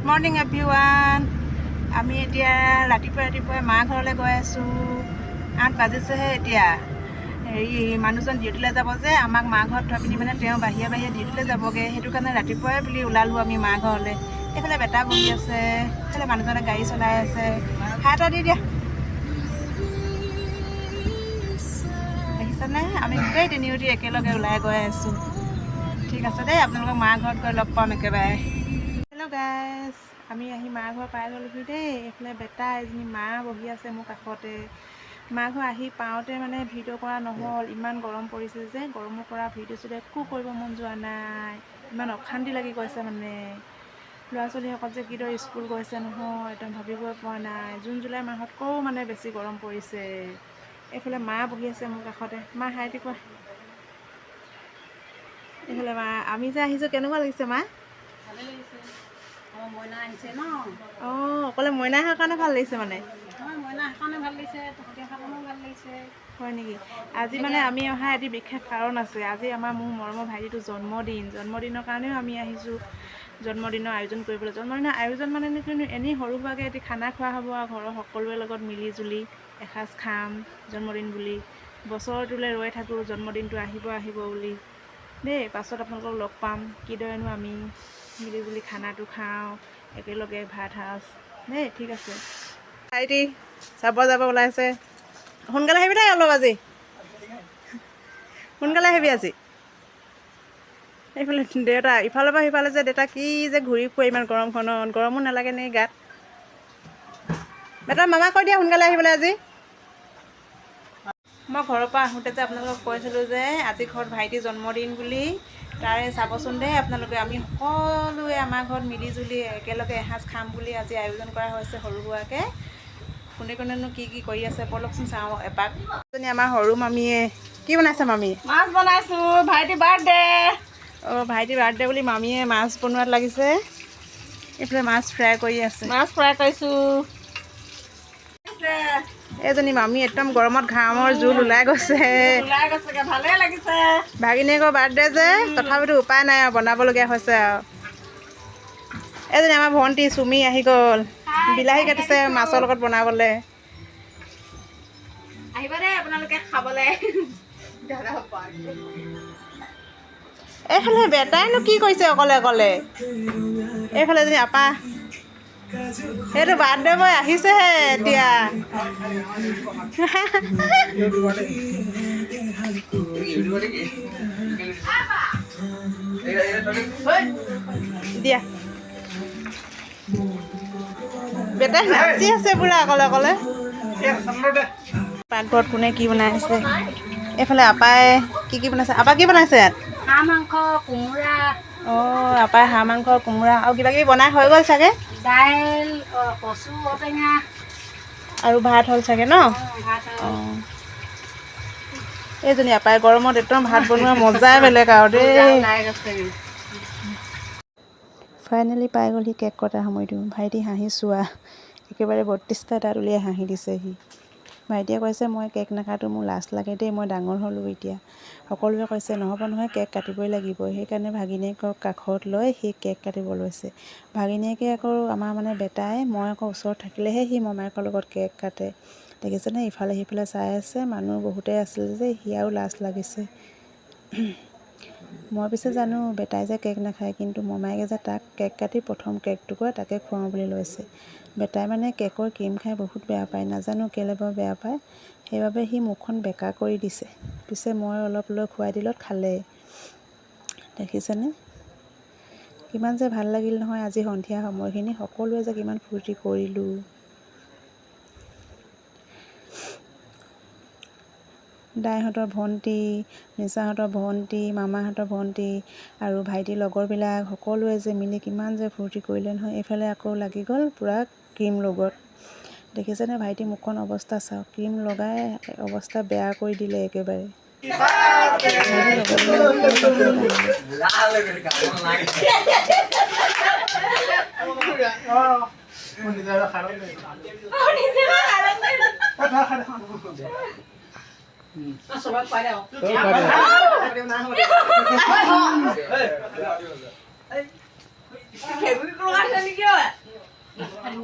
Morning everyone. আমি এতিয়া ৰাতিপুৱাই মা ঘৰলৈ গৈ আছোঁ। 8 বাজিছেহে এতিয়া। হেৰি মানুহজন ডিউটিলৈ যাব যে, আমাক মা ঘৰত থৈ পিনি মানে তেওঁ বাহিৰে ডিউটিলৈ যাবগৈ। সেইটো কাৰণে ৰাতিপুৱাই বুলি ওলালোঁ আমি মা ঘৰলৈ। এইফালে বেটা বহি আছে, এইফালে মানুহজনে গাড়ী চলাই আছে। খাই এটা দি দিয়া। দেখিছেনে, আমি গোটেই তিনিওটি একেলগে ওলাই গৈ আছোঁ। ঠিক আছে দেই, আপোনালোকক মা ঘৰত গৈ লগ পাম একেবাৰে। হেল্ল' গাইজ, আমি আহি মা ঘৰ পাই গ'লোহি দেই। এইফালে বেটা এজনী মা বহি আছে মোৰ কাষতে। মা ঘৰ আহি পাওঁতে মানে ভিডিঅ' কৰা নহ'ল, ইমান গৰম পৰিছে যে। গৰমৰ পৰা ভিডিঅ' একো কৰিব মন যোৱা নাই, ইমান অশান্তি লাগি গৈছে মানে। ল'ৰা ছোৱালীসকল যে কিদৰে স্কুল গৈছে নহয়, একদম ভাবিবই পৰা নাই। জুন জুলাই মাহতকৈও মানে বেছি গৰম পৰিছে। এইফালে মা বহি আছে মোৰ কাষতে। মা হাই দি কোৱা। এইফালে মা, আমি যে আহিছোঁ কেনেকুৱা লাগিছে মা? ভালে লাগিছে। মইনা আহিছে ন? অকলে মইনা অহাৰ কাৰণে ভাল লাগিছে মানে? মইনা সেইকাৰণে ভাল লাগিছে, তহঁতি অহাৰ কাৰণেও ভাল লাগিছে। হয় নেকি? আজি মানে আমি অহা এটি বিশেষ কাৰণ আছে। আজি মোৰ মৰমৰ ভাইটিটোৰ জন্মদিনৰ কাৰণেও আমি আহিছোঁ। জন্মদিনৰ আয়োজন কৰিবলৈ। জন্মদিনৰ আয়োজন মানে কিন্তু এনেই সৰু সুৰাকৈ এটি খানা খোৱা হ'ব আৰু ঘৰৰ সকলোৰে লগত মিলি জুলি এসাঁজ খাম জন্মদিন বুলি। বছৰটোলৈ ৰৈ থাকোঁ জন্মদিনটো আহিব বুলি দেই। পাছত আপোনালোকক লগ পাম, কিদৰেনো আমি মিলি জুলি খানাটো খাওঁ একেলগে, ভাত সাজ দেই। ঠিক আছে। ভাইটি চাব যাব ওলাইছে। সোনকালে আহিবি দেই অলপ আজি, সোনকালে আহিবি আজি। এইফালে দেউতা ইফালৰ পৰা সিফালে যে, দেউতা কি যে ঘূৰি ফুৰে ইমান গৰমখনত। গৰমো নালাগে নে গাত? বেটা মামা কৈ দিয়া সোনকালে আহিবলৈ আজি। মই ঘৰৰ পৰা আহোঁতে যে আপোনালোকক কৈছিলোঁ যে আজি ঘৰত ভাইটিৰ জন্মদিন বুলি। তাৰে চাবচোন দেই আপোনালোকে, আমি সকলোৱে আমাৰ ঘৰত মিলি জুলি একেলগে এসাঁজ খাম বুলি আজি আয়োজন কৰা হৈছে সৰু সুৰাকৈ। কোনে কোনেনো কি কৰি আছে ব'লকচোন চাওঁ এপাক। আমাৰ সৰু মামীয়ে কি বনাইছে? মামী মাছ বনাইছোঁ, ভাইটি বাৰ্থডে। ভাইটি বাৰ্থডে বুলি মামীয়ে মাছ বনোৱাত লাগিছে। এইফালে মাছ ফ্ৰাই কৰি আছে। মাছ ফ্ৰাই কৰিছোঁ। এইজনী মামী একদম গৰমত ঘামৰ জোল ওলাই গৈছে। ভালে লাগিছে। ভাগিনীয়েকৰ বাৰ্থডে যে, তথাপিতো উপায় নাই আৰু বনাবলগীয়া হৈছে আৰু। এইজনী আমাৰ ভণ্টি চুমি আহি গ'ল। বিলাহী কাটিছে মাছৰ লগত বনাবলৈ। আহিবা দেই আপোনালোকে খাবলৈ। এইফালে বেটাইনো কি কৰিছে অকলে? এইফালে এজনী আপা, সেইটো বাৰ্থডে বয় আহিছেহে এতিয়া। দিয়া বেটাই নাচি আছে পুৰা অকলে। পাকঘৰত কোনে কি বনাইছে? এইফালে আপাই কি বনাইছে? আপা কি বনাইছে ইয়াত? হাঁহ মাংস, কোমোৰা। আপাই হাঁহ মাংস, কোমোৰা আৰু কিবা কিবি বনাই হৈ গ'ল চাগে। দাইল, কচু, ঔটেঙা আৰু ভাত হ'ল চাগে ন? এইজনী আপাই গৰমত একদম ভাত বনোৱা মজাই বেলেগ আৰু দেই। ফাইনেলি পাই গ'লহি কেক কটা সময়টো। ভাইটি হাঁহি চোৱা, একেবাৰে 32টা দাঁত উলিয়াই হাঁহি দিছে সি। ভাইটিয়ে কৈছে মই কেক নাকাটো, মোৰ লাজ লাগে দেই, মই ডাঙৰ হ'লোঁ এতিয়া। সকলোৱে কৈছে নহ'ব নহয়, কেক কাটিবই লাগিব। সেইকাৰণে ভাগিনীয়েকক কাষত লৈ সি কেক কাটিব লৈছে। ভাগিনীয়েকে আকৌ আমাৰ মানে বেটাই, মই আকৌ ওচৰত থাকিলেহে সি মমায়েকৰ লগত কেক কাটে। দেখিছেনে, ইফালে সিফালে চাই আছে। মানুহ বহুতেই আছিল যে সি আৰু লাজ লাগিছে। মই পিছে জানো বেটাই যে কেক নাখায়, কিন্তু মমায়েকে যে তাক কেক কাটি প্ৰথম কেকটুকুৰা তাকে খুৱাওঁ বুলি লৈছে। বেটাই মানে কেকৰ ক্ৰীম খাই বহুত বেয়া পায়, নাজানো কেলৈ বাৰু বেয়া পায়। সেইবাবে সি মুখখন বেকা কৰি দিছে। পিছে মই অলপ লৈ খুৱাই দিলত খালে। দেখিছেনে কিমান যে ভাল লাগিল নহয় আজি সন্ধিয়া সময়খিনি। সকলোৱে যে কিমান ফূৰ্তি কৰিলোঁ। দাইহঁতৰ ভণ্টি, নিচাহঁতৰ ভণ্টি, মামাহঁতৰ ভণ্টি আৰু ভাইটিৰ লগৰবিলাক সকলোৱে যে মিলি কিমান যে ফূৰ্তি কৰিলে নহয়। এইফালে আকৌ লাগি গ'ল পূৰা ক্ৰীম লগত। দেখিছেনে ভাইটি মুখখন অৱস্থা চাওক, ক্ৰীম লগাই অৱস্থা বেয়া কৰি দিলে একেবাৰে।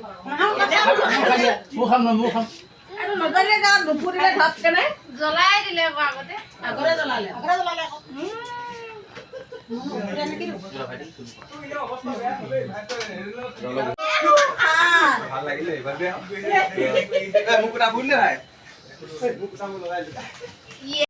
মোৰ খাম ন মোৰ খাম জ্বলাই দিলে আকৌ আগতে ভাল লাগিলে এইবাৰ দে মোক কথা শুনিলে নাই